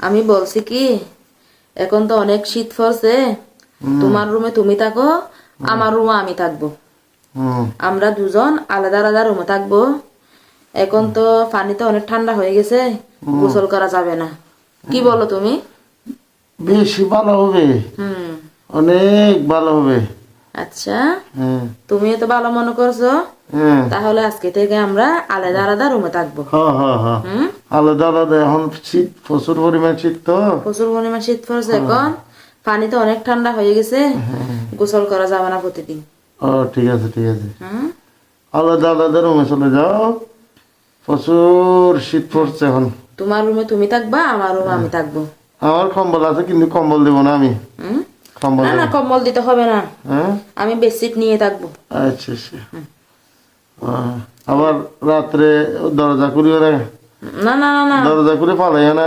আমি বলছি কি, এখন তো অনেক শীত পড়ছে, তোমার রুমে তুমি থাকো, আমার রুমে আমি থাকবো। আমরা দুজন আলাদা আলাদা রুমে থাকবো। এখন তো পানিতে অনেক ঠান্ডা হয়ে গেছে, গোসল করা যাবে না। কি বলো তুমি? বেশি ভালো হবে, হুম। অনেক ভালো হবে। আচ্ছা, হ্যাঁ তুমি তো ভালো মনে করছো, হ্যাঁ তাহলে আজকে থেকে আমরা আলাদা আলাদা রুমে থাকবো। হ্যাঁ হ্যাঁ হ্যাঁ হুম। আলাদা আলাদা। এখন শীত, প্রচুর পরিমাণ শীত তো। প্রচুর পরিমাণ শীত পড়ছে এখন, পানি তো অনেক ঠান্ডা হয়ে গেছে, গোসল করা যাবে না প্রতিদিন। ও ঠিক আছে ঠিক আছে, হুম। আলাদা আলাদা রুমে চলে যাও, প্রচুর শীত পড়ছে এখন। তোমার রুমে তুমি থাকবা, আমার রুমে আমি থাকবো। আমার কম্বল আছে, কিন্তু কম্বল দেবো না আমি। হুম। কম্বল না না, দেবো। কম্বল দিতে হবে না, হ্যাঁ আমি বেডশিট নিয়ে থাকবো। আচ্ছা আচ্ছা। আবার রাত্রে দরজা করিও না, না না না না, দরজা করে পালাইও না।